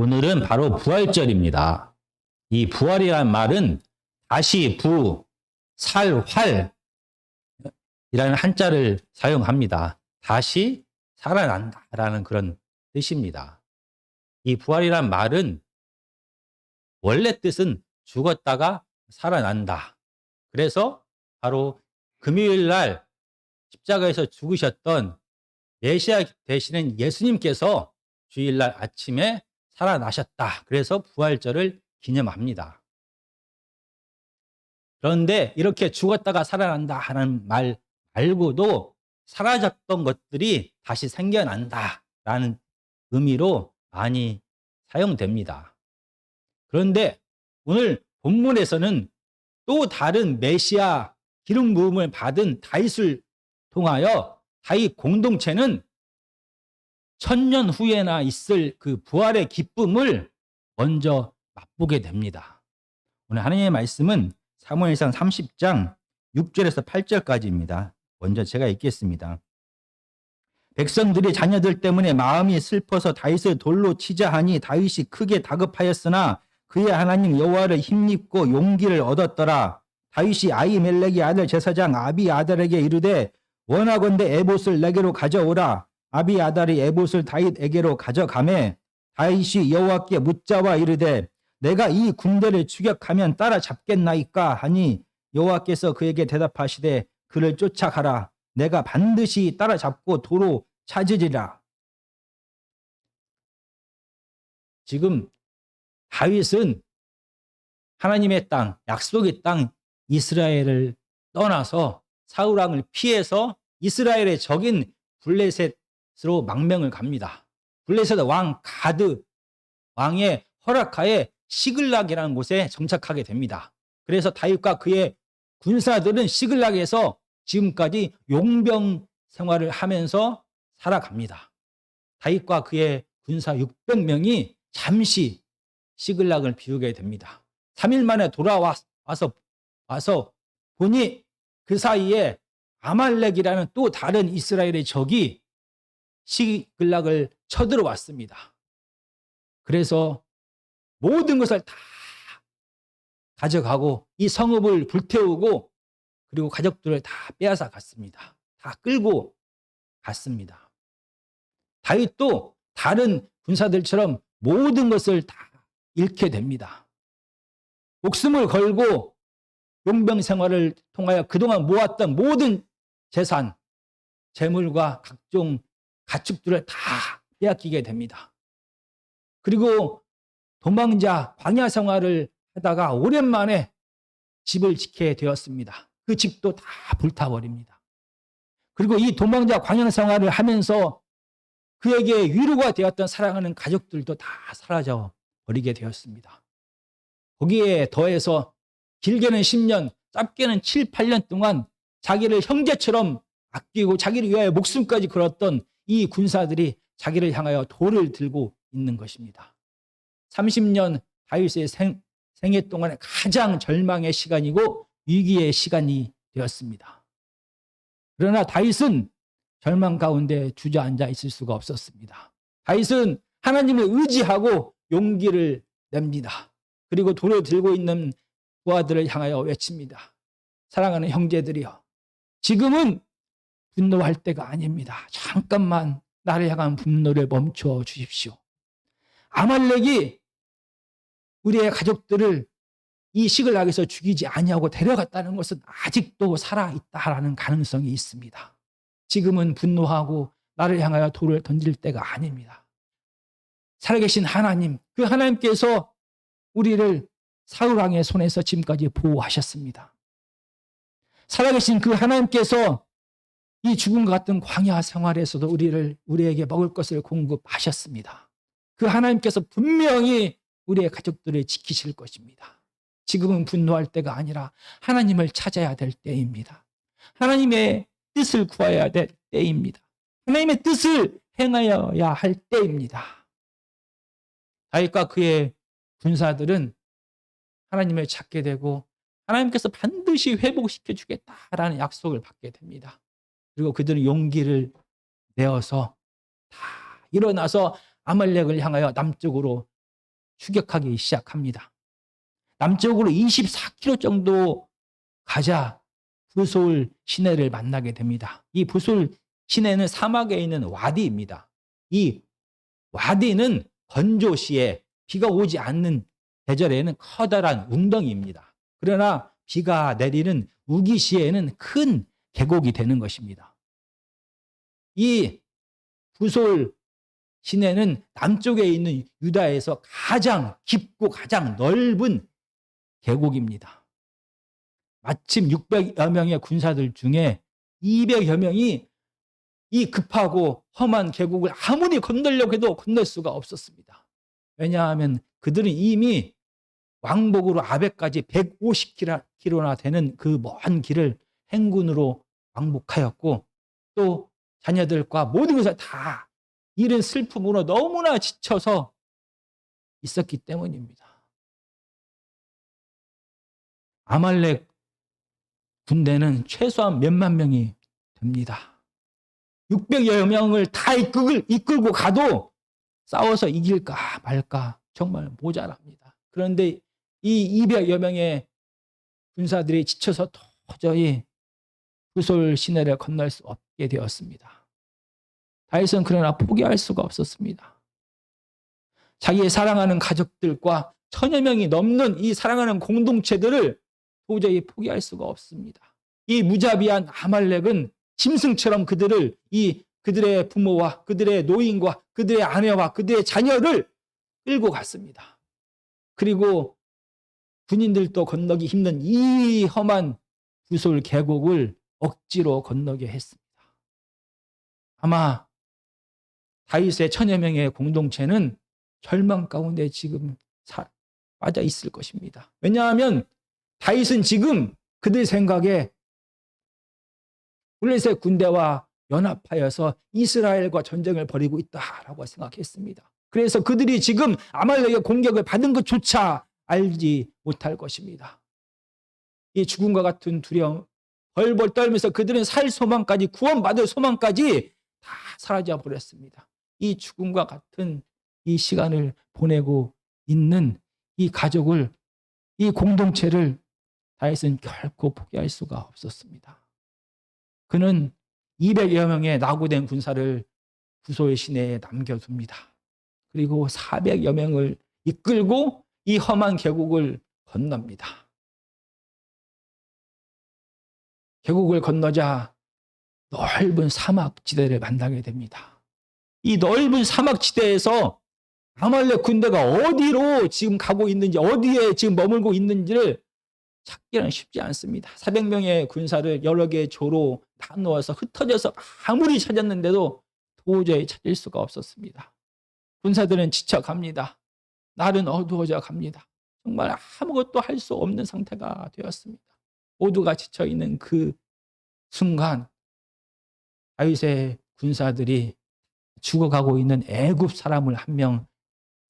오늘은 바로 부활절입니다. 이 부활이란 말은 다시 살, 활이라는 한자를 사용합니다. 다시 살아난다라는 그런 뜻입니다. 이 부활이란 말은 원래 뜻은 죽었다가 살아난다. 그래서 바로 금요일 날 십자가에서 죽으셨던 메시아 되시는 예수님께서 주일날 아침에 살아나셨다. 그래서 부활절을 기념합니다. 그런데 이렇게 죽었다가 살아난다 하는 말 말고도 사라졌던 것들이 다시 생겨난다라는 의미로 많이 사용됩니다. 그런데 오늘 본문에서는 또 다른 메시아 기름 부음을 받은 다윗을 통하여 다윗 공동체는 천년 후에나 있을 그 부활의 기쁨을 먼저 맛보게 됩니다. 오늘 하나님의 말씀은 사무엘상 30장 6절에서 8절까지입니다. 먼저 제가 읽겠습니다. 백성들이 자녀들 때문에 마음이 슬퍼서 다윗을 돌로 치자 하니 다윗이 크게 다급하였으나 그의 하나님 여호와를 힘입고 용기를 얻었더라. 다윗이 아히멜렉의 아들 제사장 아비아달에게 이르되 원하건대 에봇을 내게로 가져오라. 아비아달이 에봇을 다윗에게로 가져가매 다윗이 여호와께 묻자와 이르되 내가 이 군대를 추격하면 따라잡겠나이까 하니 여호와께서 그에게 대답하시되 그를 쫓아가라. 내가 반드시 따라잡고 도로 찾으리라. 지금 다윗은 하나님의 땅, 약속의 땅 이스라엘을 떠나서 사울 왕을 피해서 이스라엘의 적인 블레셋으로 망명을 갑니다. 블레셋 왕 가드 왕의 허락하에 시글락이라는 곳에 정착하게 됩니다. 그래서 다윗과 그의 군사들은 시글락에서 지금까지 용병 생활을 하면서 살아갑니다. 다윗과 그의 군사 600명이 잠시 시글락을 비우게 됩니다. 3일 만에 돌아와서 보니 그 사이에 아말렉이라는 또 다른 이스라엘의 적이 시글락을 쳐들어왔습니다. 그래서 모든 것을 다 가져가고 이 성읍을 불태우고 그리고 가족들을 다 빼앗아 갔습니다. 다 끌고 갔습니다. 다윗도 다른 군사들처럼 모든 것을 다 잃게 됩니다. 목숨을 걸고 용병 생활을 통하여 그동안 모았던 모든 재산, 재물과 각종 가축들을 다 빼앗기게 됩니다. 그리고 도망자 광야 생활을 하다가 오랜만에 집을 지게 되었습니다. 그 집도 다 불타버립니다. 그리고 이 도망자 광야 생활을 하면서 그에게 위로가 되었던 사랑하는 가족들도 다 사라져 버리게 되었습니다. 거기에 더해서 길게는 10년, 짧게는 7, 8년 동안 자기를 형제처럼 아끼고 자기를 위하여 목숨까지 걸었던 이 군사들이 자기를 향하여 돌을 들고 있는 것입니다. 30년 다윗의 생애 동안에 가장 절망의 시간이고 위기의 시간이 되었습니다. 그러나 다윗은 절망 가운데 주저앉아 있을 수가 없었습니다. 다윗은 하나님을 의지하고 용기를 냅니다. 그리고 돌을 들고 있는 부하들을 향하여 외칩니다. 사랑하는 형제들이여, 지금은 분노할 때가 아닙니다. 잠깐만 나를 향한 분노를 멈춰 주십시오. 아말렉이 우리의 가족들을 이 시글락에서 죽이지 아니하고 데려갔다는 것은 아직도 살아있다라는 가능성이 있습니다. 지금은 분노하고 나를 향하여 돌을 던질 때가 아닙니다. 살아계신 하나님, 그 하나님께서 우리를 사울왕의 손에서 지금까지 보호하셨습니다. 살아계신 그 하나님께서 이 죽음과 같은 광야 생활에서도 우리에게 먹을 것을 공급하셨습니다. 그 하나님께서 분명히 우리의 가족들을 지키실 것입니다. 지금은 분노할 때가 아니라 하나님을 찾아야 될 때입니다. 하나님의 뜻을 구해야 될 때입니다. 하나님의 뜻을 행하여야 할 때입니다. 다윗과 그의 군사들은 하나님을 찾게 되고 하나님께서 반드시 회복시켜 주겠다라는 약속을 받게 됩니다. 그리고 그들은 용기를 내어서 다 일어나서 아말렉을 향하여 남쪽으로 추격하기 시작합니다. 남쪽으로 24km 정도 가자 부솔 시내를 만나게 됩니다. 이 부솔 시내는 사막에 있는 와디입니다. 이 와디는 건조시에 비가 오지 않는 계절에는 커다란 웅덩이입니다. 그러나 비가 내리는 우기시에는 큰 계곡이 되는 것입니다. 이 부솔 시내는 남쪽에 있는 유다에서 가장 깊고 가장 넓은 계곡입니다. 마침 600여 명의 군사들 중에 200여 명이 이 급하고 험한 계곡을 아무리 건너려고 해도 건널 수가 없었습니다. 왜냐하면 그들은 이미 왕복으로 아베까지 150km나 되는 그 먼 길을 행군으로 왕복하였고 또 자녀들과 모든 것을 다 잃은 슬픔으로 너무나 지쳐서 있었기 때문입니다. 아말렉 군대는 최소한 몇만 명이 됩니다. 600여 명을 다 이끌고 가도 싸워서 이길까 말까 정말 모자랍니다. 그런데 이 200여 명의 군사들이 지쳐서 도저히 부솔 시내를 건널 수 없게 되었습니다. 다윗은 그러나 포기할 수가 없었습니다. 자기의 사랑하는 가족들과 1000여 명이 넘는 이 사랑하는 공동체들을 도저히 포기할 수가 없습니다. 이 무자비한 아말렉은 짐승처럼 그들의 부모와 그들의 노인과 그들의 아내와 그들의 자녀를 끌고 갔습니다. 그리고 군인들도 건너기 힘든 이 험한 부솔 계곡을 억지로 건너게 했습니다. 아마 다윗의 1000여 명의 공동체는 절망 가운데 지금 빠져 있을 것입니다. 왜냐하면 다윗은 지금 그들 생각에 블레셋 군대와 연합하여서 이스라엘과 전쟁을 벌이고 있다라고 생각했습니다. 그래서 그들이 지금 아말렉의 공격을 받은 것조차 알지 못할 것입니다. 이 죽음과 같은 두려움, 벌벌 떨면서 그들은 살 소망까지, 구원받을 소망까지 다 사라져 버렸습니다. 이 죽음과 같은 이 시간을 보내고 있는 이 가족을, 이 공동체를 다윗은 결코 포기할 수가 없었습니다. 그는 200여 명의 낙오된 군사를 부솔 시내에 남겨둡니다. 그리고 400여 명을 이끌고 이 험한 계곡을 건넙니다. 계곡을 건너자 넓은 사막지대를 만나게 됩니다. 이 넓은 사막지대에서 아말렉 군대가 어디로 지금 가고 있는지, 어디에 지금 머물고 있는지를 찾기는 쉽지 않습니다. 400명의 군사를 여러 개의 조로 나누어서 흩어져서 아무리 찾았는데도 도저히 찾을 수가 없었습니다. 군사들은 지쳐갑니다. 날은 어두워져 갑니다. 정말 아무것도 할 수 없는 상태가 되었습니다. 모두가 지쳐있는 그 순간 다윗의 군사들이 죽어가고 있는 애굽 사람을 한 명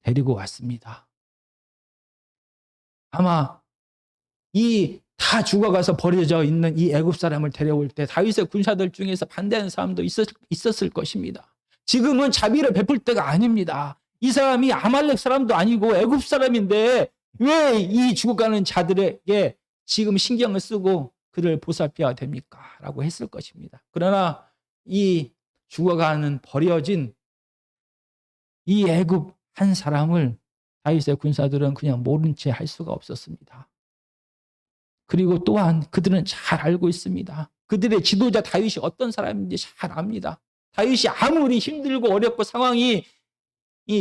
데리고 왔습니다. 아마 이 다 죽어가서 버려져 있는 이 애굽 사람을 데려올 때 다윗의 군사들 중에서 반대하는 사람도 있었을 것입니다. 지금은 자비를 베풀 때가 아닙니다. 이 사람이 아말렉 사람도 아니고 애굽 사람인데 왜 이 죽어가는 자들에게 지금 신경을 쓰고 그를 보살펴야 됩니까? 라고 했을 것입니다. 그러나 이 죽어가는 버려진 이 애굽 한 사람을 다윗의 군사들은 그냥 모른 채 할 수가 없었습니다. 그리고 또한 그들은 잘 알고 있습니다. 그들의 지도자 다윗이 어떤 사람인지 잘 압니다. 다윗이 아무리 힘들고 어렵고 상황이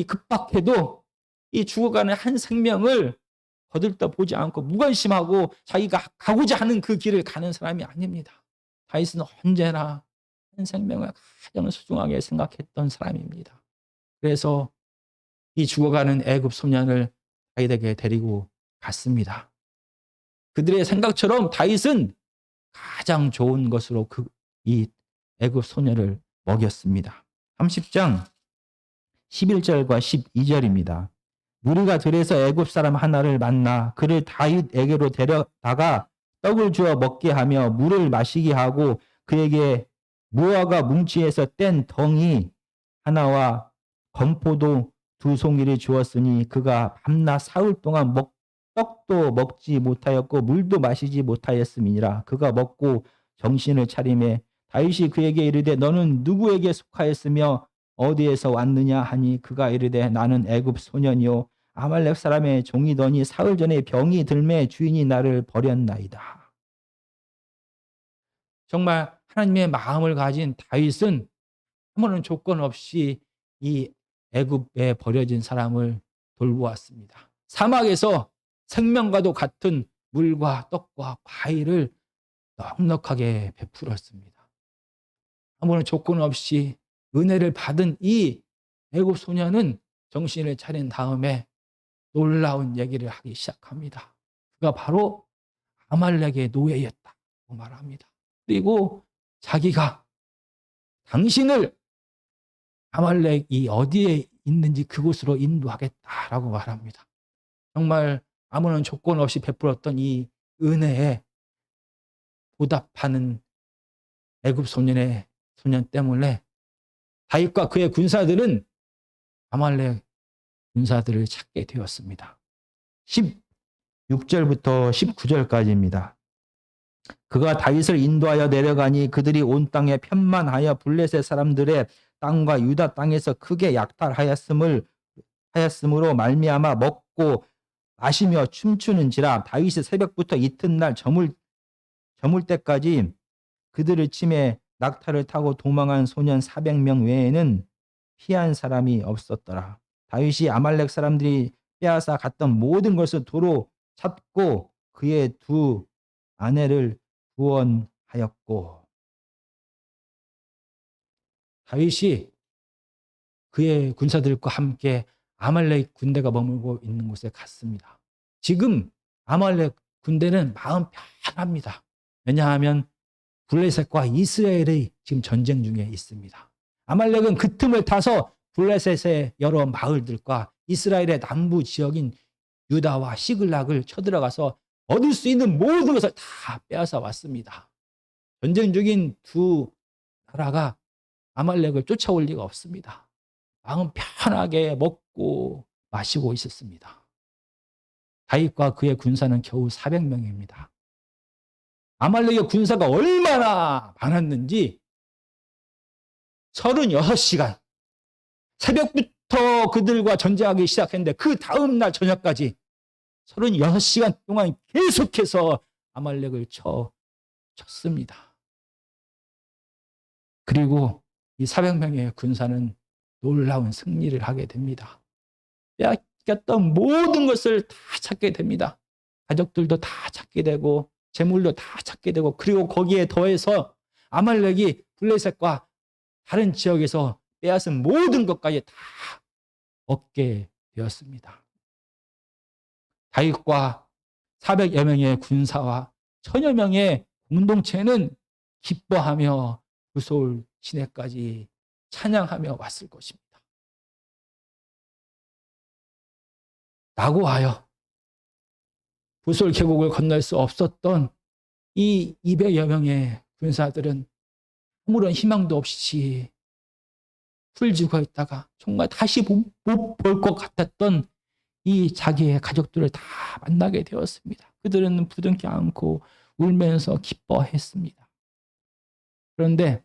급박해도 이 죽어가는 한 생명을 거들떠보지 않고 무관심하고 자기가 가고자 하는 그 길을 가는 사람이 아닙니다. 다윗은 언제나 한 생명을 가장 소중하게 생각했던 사람입니다. 그래서 이 죽어가는 애굽 소년을 다윗에게 데리고 갔습니다. 그들의 생각처럼 다윗은 가장 좋은 것으로 이 애굽 소년을 먹였습니다. 30장 11절과 12절입니다. 무리가 들에서 애굽 사람 하나를 만나 그를 다윗에게로 데려다가 떡을 주어 먹게 하며 물을 마시게 하고 그에게 무화과 뭉치에서 뗀 덩이 하나와 건포도 두 송이를 주었으니 그가 밤낮 사흘 동안 떡도 먹지 못하였고 물도 마시지 못하였음이니라. 그가 먹고 정신을 차리매 다윗이 그에게 이르되 너는 누구에게 속하였으며 어디에서 왔느냐 하니 그가 이르되 나는 애굽 소년이요 아말렉 사람의 종이더니 사흘 전에 병이 들매 주인이 나를 버렸나이다. 정말 하나님의 마음을 가진 다윗은 아무런 조건 없이 이 애굽에 버려진 사람을 돌보았습니다. 사막에서 생명과도 같은 물과 떡과 과일을 넉넉하게 베풀었습니다. 아무런 조건 없이 은혜를 받은 이 애굽 소년은 정신을 차린 다음에 놀라운 얘기를 하기 시작합니다. 그가 바로 아말렉의 노예였다고 말합니다. 그리고 자기가 당신을 아말렉이 어디에 있는지 그곳으로 인도하겠다라고 말합니다. 정말 아무런 조건 없이 베풀었던 이 은혜에 보답하는 애굽 소년 때문에 다윗과 그의 군사들은 아말렉 군사들을 찾게 되었습니다. 16절부터 19절까지입니다. 그가 다윗을 인도하여 내려가니 그들이 온 땅에 편만하여 블레셋 사람들의 땅과 유다 땅에서 크게 약탈하였음으로 말미암아 먹고 마시며 춤추는지라. 다윗이 새벽부터 이튿날 저물 때까지 그들을 치매 낙타를 타고 도망한 소년 400명 외에는 피한 사람이 없었더라. 다윗이 아말렉 사람들이 빼앗아 갔던 모든 것을 도로 찾고 그의 두 아내를 구원하였고. 다윗이 그의 군사들과 함께 아말렉 군대가 머물고 있는 곳에 갔습니다. 지금 아말렉 군대는 마음 편합니다. 왜냐하면 블레셋과 이스라엘이 지금 전쟁 중에 있습니다. 아말렉은 그 틈을 타서 블레셋의 여러 마을들과 이스라엘의 남부 지역인 유다와 시글락을 쳐들어가서 얻을 수 있는 모든 것을 다 빼앗아 왔습니다. 전쟁 중인 두 나라가 아말렉을 쫓아올 리가 없습니다. 마음 편하게 먹고 마시고 있었습니다. 다윗과 그의 군사는 겨우 400명입니다. 아말렉의 군사가 얼마나 많았는지 36시간 새벽부터 그들과 전쟁하기 시작했는데 그 다음날 저녁까지 36시간 동안 계속해서 아말렉을 쳤습니다. 그리고 이 400명의 군사는 놀라운 승리를 하게 됩니다. 빼앗겼던 모든 것을 다 찾게 됩니다. 가족들도 다 찾게 되고 재물도 다 찾게 되고 그리고 거기에 더해서 아말렉이 블레셋과 다른 지역에서 빼앗은 모든 것까지 다 얻게 되었습니다. 다윗과 400여 명의 군사와 1000여 명의 공동체는 기뻐하며 부솔 시내까지 찬양하며 왔을 것입니다. 라고 하여 부솔 계곡을 건널 수 없었던 이 200여 명의 군사들은 아무런 희망도 없이 풀지고 있다가 정말 다시 못 볼 것 같았던 이 자기의 가족들을 다 만나게 되었습니다. 그들은 부둥켜 안고 울면서 기뻐했습니다. 그런데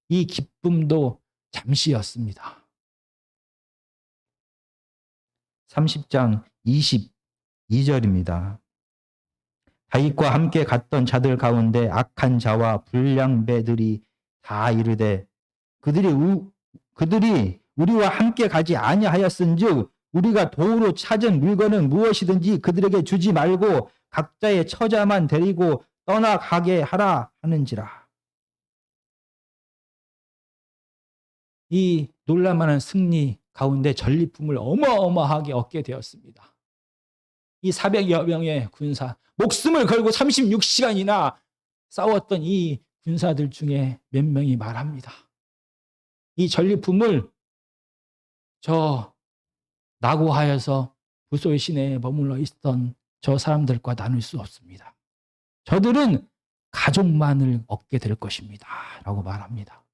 이 기쁨도 잠시였습니다. 30장 22절입니다. 다윗과 함께 갔던 자들 가운데 악한 자와 불량배들이 다 이르되 그들이 우리와 함께 가지 아니하였은즉 우리가 도우로 찾은 물건은 무엇이든지 그들에게 주지 말고 각자의 처자만 데리고 떠나가게 하라 하는지라. 이 놀랄만한 승리 가운데 전리품을 어마어마하게 얻게 되었습니다. 이 400여 명의 군사, 목숨을 걸고 36시간이나 싸웠던 이 군사들 중에 몇 명이 말합니다. 이 전리품을 저 낙오하여서 부솔 시내에 머물러 있던 저 사람들과 나눌 수 없습니다. 저들은 가족만을 얻게 될 것입니다. 라고 말합니다.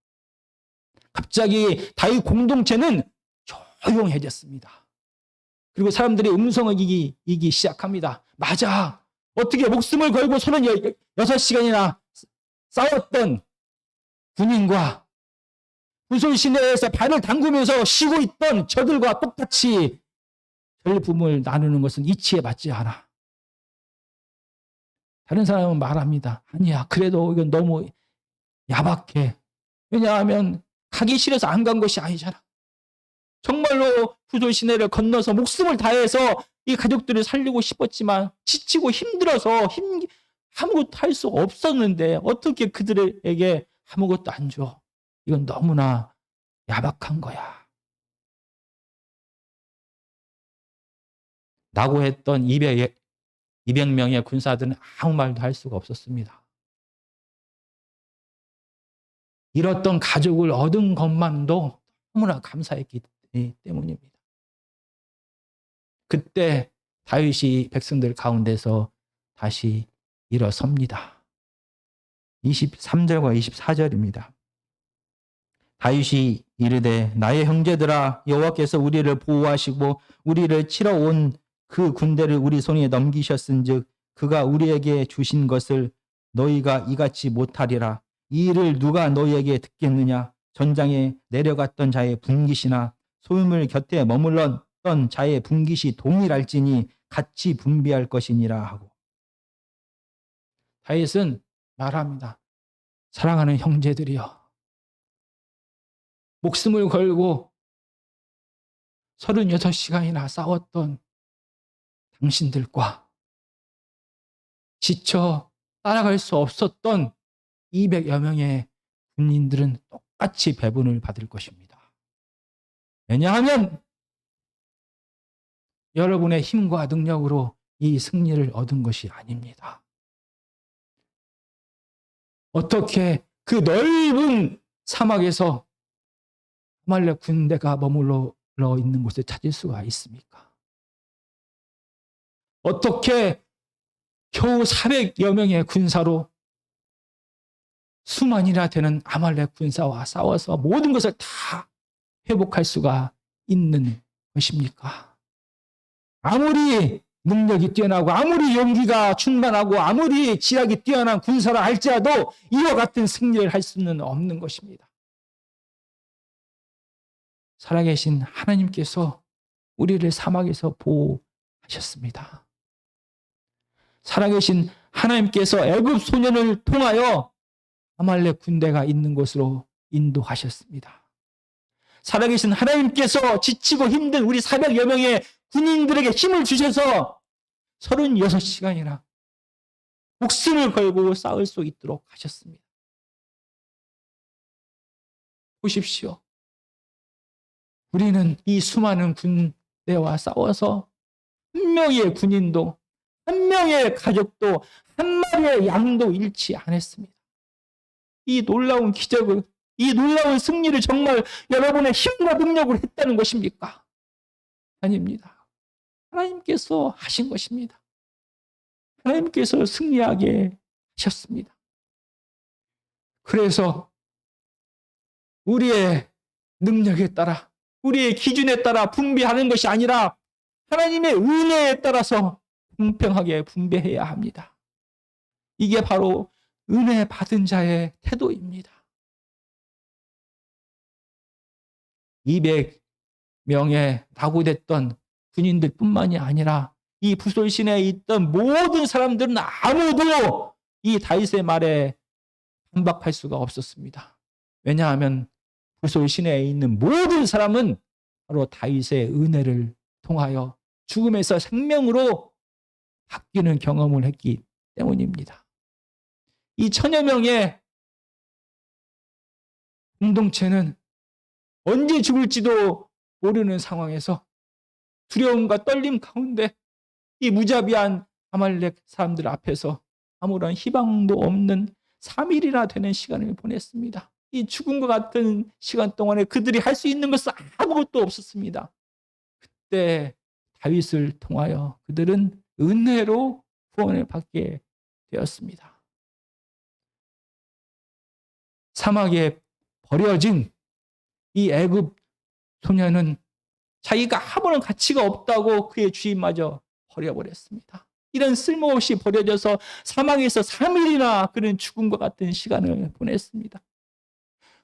갑자기 다윗 공동체는 조용해졌습니다. 그리고 사람들이 음성을 이기 시작합니다. 맞아. 어떻게 목숨을 걸고 36시간이나 싸웠던 군인과 부솔 시내에서 발을 담그면서 쉬고 있던 저들과 똑같이 전리품을 나누는 것은 이치에 맞지 않아. 다른 사람은 말합니다. 아니야, 그래도 이건 너무 야박해. 왜냐하면 가기 싫어서 안 간 것이 아니잖아. 정말로 부솔 시내를 건너서 목숨을 다해서 이 가족들을 살리고 싶었지만 지치고 힘들어서 아무것도 할 수 없었는데 어떻게 그들에게 아무것도 안 줘. 이건 너무나 야박한 거야. 라고 했던 200명의 군사들은 아무 말도 할 수가 없었습니다. 잃었던 가족을 얻은 것만도 너무나 감사했기 때문입니다. 그때 다윗이 백성들 가운데서 다시 일어섭니다. 23절과 24절입니다. 다윗이 이르되 나의 형제들아 여호와께서 우리를 보호하시고 우리를 치러 온 그 군대를 우리 손에 넘기셨은즉 그가 우리에게 주신 것을 너희가 이같이 못하리라. 이 일을 누가 너희에게 듣겠느냐? 전장에 내려갔던 자의 분깃이나 소유물 곁에 머물렀던 자의 분깃이 동일할지니 같이 분비할 것이니라 하고. 다윗은 말합니다. 사랑하는 형제들이여, 목숨을 걸고 36시간이나 싸웠던 당신들과 지쳐 따라갈 수 없었던 200여 명의 군인들은 똑같이 배분을 받을 것입니다. 왜냐하면 여러분의 힘과 능력으로 이 승리를 얻은 것이 아닙니다. 어떻게 그 넓은 사막에서 아말렉 군대가 머물러 있는 곳에 찾을 수가 있습니까? 어떻게 겨우 400여 명의 군사로 수만이나 되는 아말렉 군사와 싸워서 모든 것을 다 회복할 수가 있는 것입니까? 아무리 능력이 뛰어나고 아무리 용기가 충만하고 아무리 지략이 뛰어난 군사라 할지라도 이와 같은 승리를 할 수는 없는 것입니다. 살아계신 하나님께서 우리를 사막에서 보호하셨습니다. 살아계신 하나님께서 애굽 소년을 통하여 아말렉 군대가 있는 곳으로 인도하셨습니다. 살아계신 하나님께서 지치고 힘든 우리 400여 명의 군인들에게 힘을 주셔서 36시간이나 목숨을 걸고 싸울 수 있도록 하셨습니다. 보십시오. 우리는 이 수많은 군대와 싸워서 한 명의 군인도 한 명의 가족도 한 마리의 양도 잃지 않았습니다. 이 놀라운 기적을, 이 놀라운 승리를 정말 여러분의 힘과 능력으로 했다는 것입니까? 아닙니다. 하나님께서 하신 것입니다. 하나님께서 승리하게 하셨습니다. 그래서 우리의 능력에 따라, 우리의 기준에 따라 분배하는 것이 아니라 하나님의 은혜에 따라서 공평하게 분배해야 합니다. 이게 바로 은혜 받은 자의 태도입니다. 200명의 낙오됐던 군인들 뿐만이 아니라 이 부솔 시내에 있던 모든 사람들은 아무도 이 다윗의 말에 반박할 수가 없었습니다. 왜냐하면 부솔 시내에 있는 모든 사람은 바로 다윗의 은혜를 통하여 죽음에서 생명으로 바뀌는 경험을 했기 때문입니다. 이 1000여 명의 공동체는 언제 죽을지도 모르는 상황에서 두려움과 떨림 가운데 이 무자비한 아말렉 사람들 앞에서 아무런 희망도 없는 3일이나 되는 시간을 보냈습니다. 이 죽음과 같은 시간 동안에 그들이 할 수 있는 것은 아무것도 없었습니다. 그때 다윗을 통하여 그들은 은혜로 구원을 받게 되었습니다. 사막에 버려진 이 애굽 소년은 자기가 아무런 가치가 없다고 그의 주인마저 버려버렸습니다. 이런 쓸모없이 버려져서 사망에서 3일이나 그는 죽음과 같은 시간을 보냈습니다.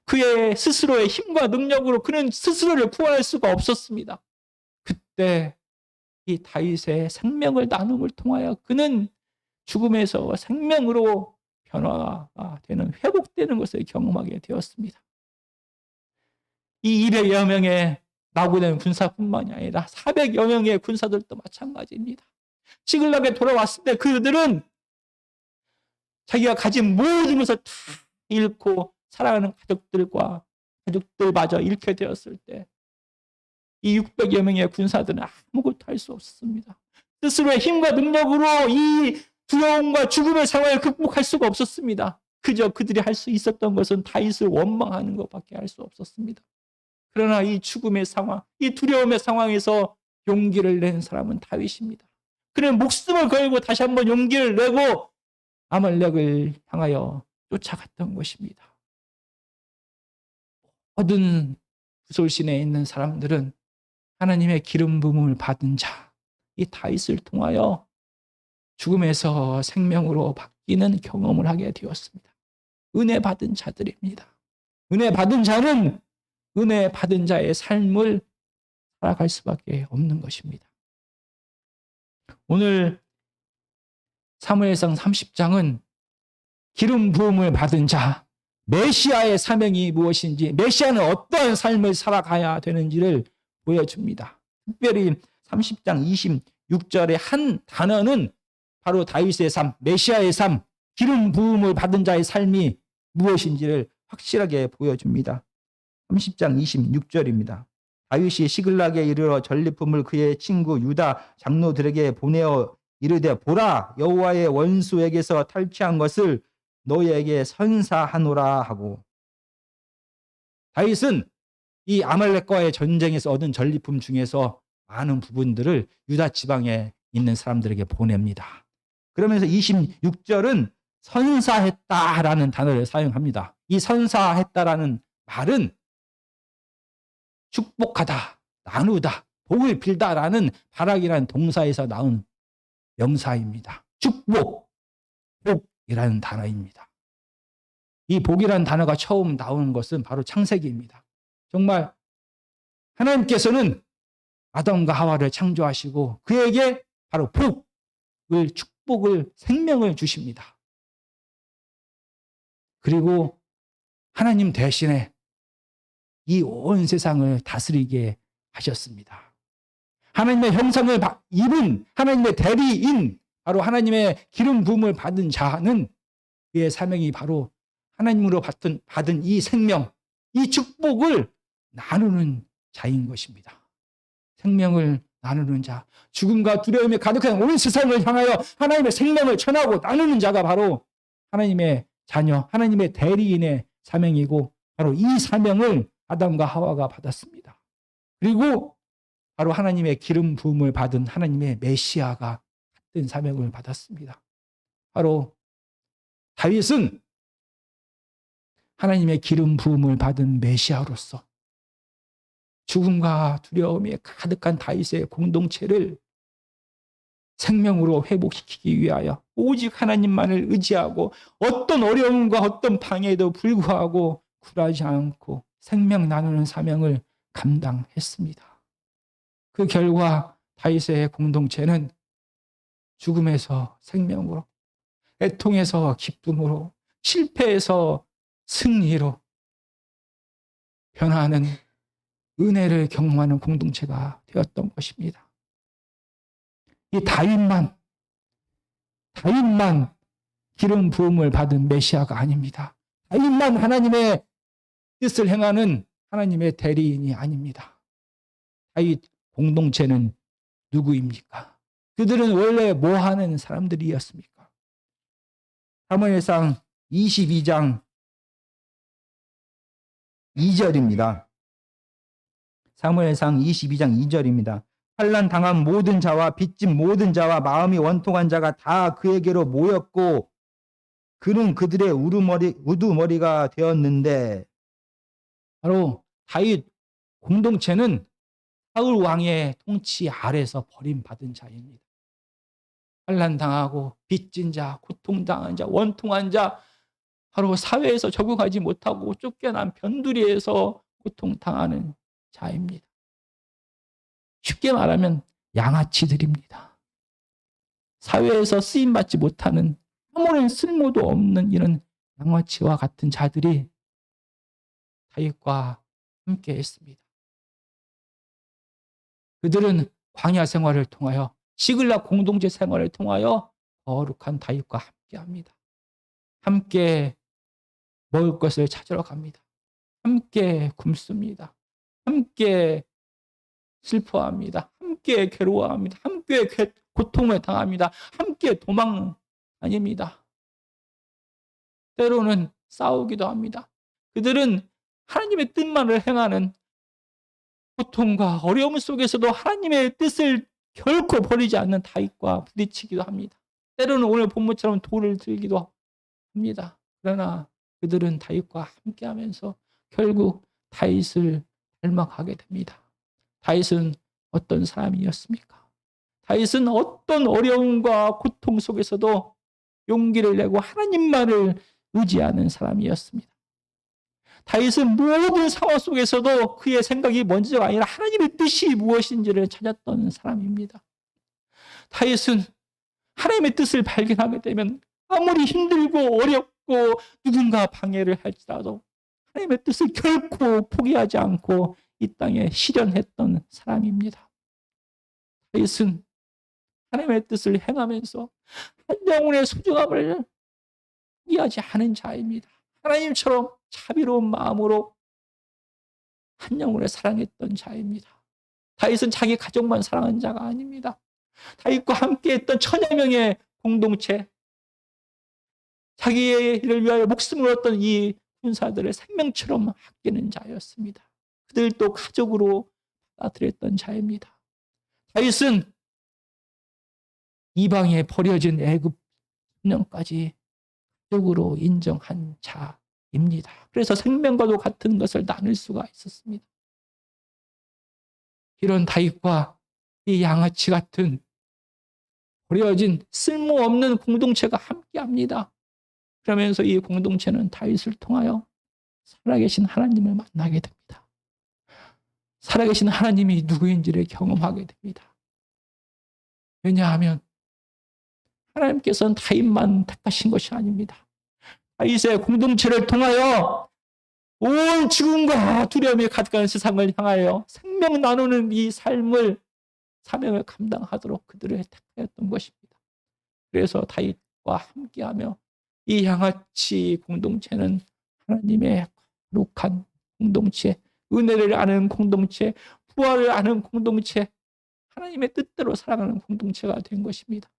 그의 스스로의 힘과 능력으로 그는 스스로를 구원할 수가 없었습니다. 그때 이 다윗의 생명을 나눔을 통하여 그는 죽음에서 생명으로 변화가 되는, 회복되는 것을 경험하게 되었습니다. 이 200여 명의 나고된 군사뿐만이 아니라 400여 명의 군사들도 마찬가지입니다. 시글락에 돌아왔을 때 그들은 자기가 가진 모든 것을 다 잃고 사랑하는 가족들마저 잃게 되었을 때 이 600여 명의 군사들은 아무것도 할 수 없었습니다. 스스로의 힘과 능력으로 이 두려움과 죽음의 상황을 극복할 수가 없었습니다. 그저 그들이 할 수 있었던 것은 다윗을 원망하는 것밖에 할 수 없었습니다. 그러나 이 죽음의 상황, 이 두려움의 상황에서 용기를 낸 사람은 다윗입니다. 그는 목숨을 걸고 다시 한번 용기를 내고 아말렉을 향하여 쫓아갔던 것입니다. 모든 구솔신에 있는 사람들은 하나님의 기름 부음을 받은 자, 이 다윗을 통하여 죽음에서 생명으로 바뀌는 경험을 하게 되었습니다. 은혜 받은 자들입니다. 은혜 받은 자는 은혜 받은 자의 삶을 살아갈 수밖에 없는 것입니다. 오늘 사무엘상 30장은 기름 부음을 받은 자, 메시아의 사명이 무엇인지, 메시아는 어떠한 삶을 살아가야 되는지를 보여줍니다. 특별히 30장 26절의 한 단어는 바로 다윗의 삶, 메시아의 삶, 기름 부음을 받은 자의 삶이 무엇인지를 확실하게 보여줍니다. 30장 26절입니다. 다윗이 시글락에 이르러 전리품을 그의 친구 유다 장로들에게 보내어 이르되 보라 여호와의 원수에게서 탈취한 것을 너희에게 선사하노라 하고, 다윗은 이 아말렉과의 전쟁에서 얻은 전리품 중에서 많은 부분들을 유다 지방에 있는 사람들에게 보냅니다. 그러면서 26절은 선사했다라는 단어를 사용합니다. 이 선사했다라는 말은 축복하다, 나누다, 복을 빌다라는 바락이라는 동사에서 나온 명사입니다. 축복, 복이라는 단어입니다. 이 복이라는 단어가 처음 나오는 것은 바로 창세기입니다. 정말 하나님께서는 아담과 하와를 창조하시고 그에게 바로 복을, 축복을, 생명을 주십니다. 그리고 하나님 대신에 이 온 세상을 다스리게 하셨습니다. 하나님의 형상을 입은 하나님의 대리인, 바로 하나님의 기름 부음을 받은 자는 그의 사명이 바로 하나님으로 받은 이 생명, 이 축복을 나누는 자인 것입니다. 생명을 나누는 자, 죽음과 두려움에 가득한 온 세상을 향하여 하나님의 생명을 전하고 나누는 자가 바로 하나님의 자녀, 하나님의 대리인의 사명이고, 바로 이 사명을 아담과 하와가 받았습니다. 그리고 바로 하나님의 기름 부음을 받은 하나님의 메시아가 같은 사명을 받았습니다. 바로 다윗은 하나님의 기름 부음을 받은 메시아로서 죽음과 두려움에 가득한 다윗의 공동체를 생명으로 회복시키기 위하여 오직 하나님만을 의지하고 어떤 어려움과 어떤 방해에도 불구하고 굴하지 않고 생명 나누는 사명을 감당했습니다. 그 결과 다윗의 공동체는 죽음에서 생명으로, 애통에서 기쁨으로, 실패에서 승리로 변화하는 은혜를 경험하는 공동체가 되었던 것입니다. 이 다윗만 기름 부음을 받은 메시아가 아닙니다. 다윗만 하나님의 뜻을 행하는 하나님의 대리인이 아닙니다. 다윗 공동체는 누구입니까? 그들은 원래 뭐 하는 사람들이었습니까? 사무엘상 22장 2절입니다. 사무엘상 22장 2절입니다. 환난 당한 모든 자와 빚진 모든 자와 마음이 원통한 자가 다 그에게로 모였고 그는 그들의 우두머리가 되었는데, 바로 다윗 공동체는 사울 왕의 통치 아래서 버림받은 자입니다. 환난당하고 빚진 자, 고통당한 자, 원통한 자, 바로 사회에서 적응하지 못하고 쫓겨난 변두리에서 고통당하는 자입니다. 쉽게 말하면 양아치들입니다. 사회에서 쓰임받지 못하는 아무런 쓸모도 없는 이런 양아치와 같은 자들이 다윗과 함께 했습니다. 그들은 광야 생활을 통하여 시글락 공동체 생활을 통하여 거룩한 다윗과 함께합니다. 함께 먹을 것을 찾으러 갑니다. 함께 굶습니다. 함께 슬퍼합니다. 함께 괴로워합니다. 함께 고통을 당합니다. 함께 도망 다닙니다. 때로는 싸우기도 합니다. 그들은 하나님의 뜻만을 행하는 고통과 어려움 속에서도 하나님의 뜻을 결코 버리지 않는 다윗과 부딪히기도 합니다. 때로는 오늘 본문처럼 돌을 들기도 합니다. 그러나 그들은 다윗과 함께하면서 결국 다윗을 닮아가게 됩니다. 다윗은 어떤 사람이었습니까? 다윗은 어떤 어려움과 고통 속에서도 용기를 내고 하나님만을 의지하는 사람이었습니다. 다윗은 모든 상황 속에서도 그의 생각이 먼저가 아니라 하나님의 뜻이 무엇인지를 찾았던 사람입니다. 다윗은 하나님의 뜻을 발견하게 되면 아무리 힘들고 어렵고 누군가 방해를 할지라도 하나님의 뜻을 결코 포기하지 않고 이 땅에 실현했던 사람입니다. 다윗은 하나님의 뜻을 행하면서 한 영혼의 소중함을 포기하지 않은 자입니다. 하나님처럼 자비로운 마음으로 한 영혼을 사랑했던 자입니다. 다윗은 자기 가족만 사랑한 자가 아닙니다. 다윗과 함께했던 천여 명의 공동체, 자기의 일을 위하여 목숨을 얻던 이 군사들의 생명처럼 아끼는 자였습니다. 그들도 가족으로 받아들였던 자입니다. 다윗은 이방에 버려진 애굽 소년까지 가족으로 인정한 자입니다. 그래서 생명과도 같은 것을 나눌 수가 있었습니다. 이런 다윗과 이 양아치 같은 버려진 쓸모없는 공동체가 함께합니다. 그러면서 이 공동체는 다윗을 통하여 살아계신 하나님을 만나게 됩니다. 살아계신 하나님이 누구인지를 경험하게 됩니다. 왜냐하면 하나님께서는 다윗만 택하신 것이 아닙니다. 다윗의 공동체를 통하여 온 죽음과 두려움이 가득한 세상을 향하여 생명 나누는 이 삶을 사명을 감당하도록 그들을 택하였던 것입니다. 그래서 다윗과 함께하며 이 양아치 공동체는 하나님의 거룩한 공동체, 은혜를 아는 공동체, 부활을 아는 공동체, 하나님의 뜻대로 살아가는 공동체가 된 것입니다.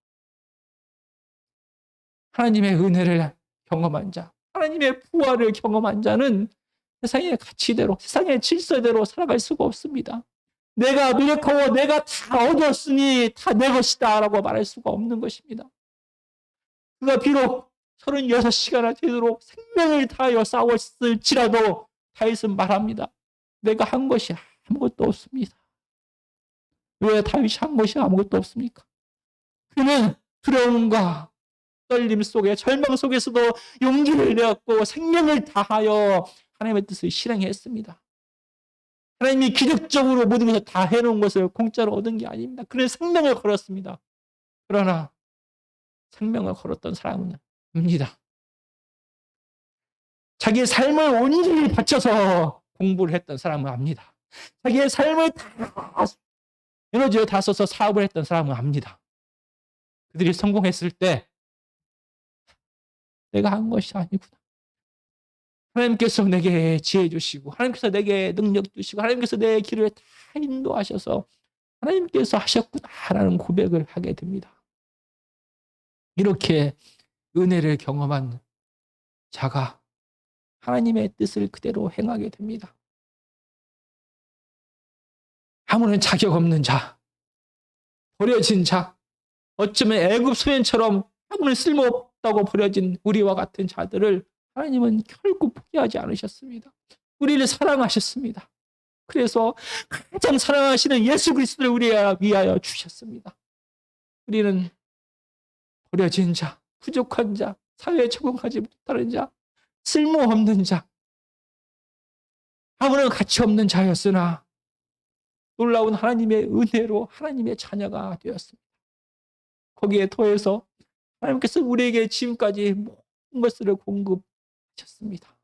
하나님의 은혜를 경험한 자, 하나님의 부활을 경험한 자는 세상의 가치대로, 세상의 질서대로 살아갈 수가 없습니다. 내가 노력하고 내가 다 얻었으니 다 내 것이다 라고 말할 수가 없는 것입니다. 그가 비록 36시간을 되도록 생명을 다하여 싸웠을지라도 다윗은 말합니다. 내가 한 것이 아무것도 없습니다. 왜 다윗이 한 것이 아무것도 없습니까? 그는 두려움과 떨림 속에 절망 속에서도 용기를 내었고 생명을 다하여 하나님의 뜻을 실행했습니다. 하나님이 기적적으로 모든 것을 다 해놓은 것을 공짜로 얻은 게 아닙니다. 그는 생명을 걸었습니다. 그러나 생명을 걸었던 사람은 압니다. 자기의 삶을 온전히 바쳐서 공부를 했던 사람은 압니다. 자기의 삶을 다 에너지를 다 써서 사업을 했던 사람은 압니다. 그들이 성공했을 때 내가 한 것이 아니구나. 하나님께서 내게 지혜 주시고 하나님께서 내게 능력 주시고 하나님께서 내 길을 다 인도하셔서 하나님께서 하셨구나라는 고백을 하게 됩니다. 이렇게 은혜를 경험한 자가 하나님의 뜻을 그대로 행하게 됩니다. 아무런 자격 없는 자, 버려진 자, 어쩌면 애굽 소년처럼 아무런 쓸모없다고 버려진 우리와 같은 자들을 하나님은 결코 포기하지 않으셨습니다. 우리를 사랑하셨습니다. 그래서 가장 사랑하시는 예수 그리스도를 우리를 위하여 주셨습니다. 우리는 버려진 자, 부족한 자, 사회에 적응하지 못하는 자, 쓸모없는 자, 아무런 가치 없는 자였으나 놀라운 하나님의 은혜로 하나님의 자녀가 되었습니다. 거기에 더해서 하나님께서 우리에게 지금까지 모든 것을 공급하셨습니다.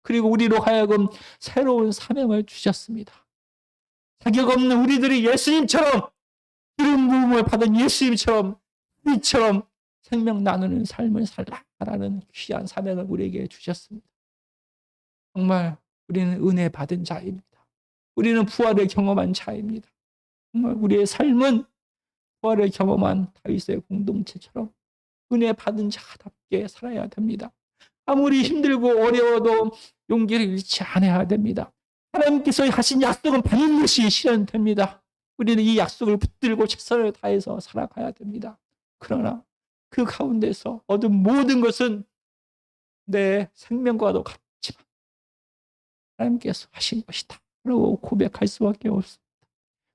그리고 우리로 하여금 새로운 사명을 주셨습니다. 자격 없는 우리들이 예수님처럼 기름 부음을 받은 예수님처럼 이처럼 생명 나누는 삶을 살라라는 귀한 사명을 우리에게 주셨습니다. 정말 우리는 은혜 받은 자입니다. 우리는 부활을 경험한 자입니다. 정말 우리의 삶은 부활을 경험한 다윗의 공동체처럼 은혜 받은 자답게 살아야 됩니다. 아무리 힘들고 어려워도 용기를 잃지 않아야 됩니다. 하나님께서 하신 약속은 반드시 실현됩니다. 우리는 이 약속을 붙들고 최선을 다해서 살아가야 됩니다. 그러나 그 가운데서 얻은 모든 것은 내 생명과도 같지만 하나님께서 하신 것이다 라고 고백할 수밖에 없습니다.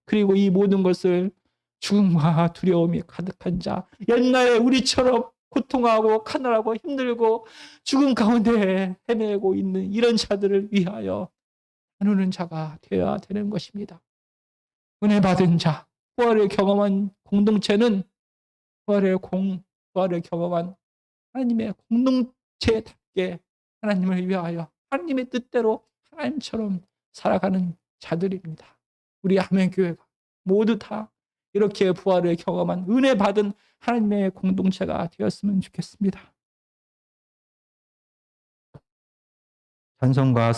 그리고 이 모든 것을 죽음과 두려움이 가득한 자, 옛날에 우리처럼 고통하고 가난하고 힘들고 죽음 가운데 헤매고 있는 이런 자들을 위하여 나누는 자가 되어야 되는 것입니다. 은혜 받은 자, 부활을 경험한 공동체는 부활을 경험한 하나님의 공동체답게 하나님을 위하여 하나님의 뜻대로 하나님처럼 살아가는 자들입니다. 우리 하면교회가 모두 다 이렇게 부활을 경험한 은혜 받은 하나님의 공동체가 되었으면 좋겠습니다. 찬송가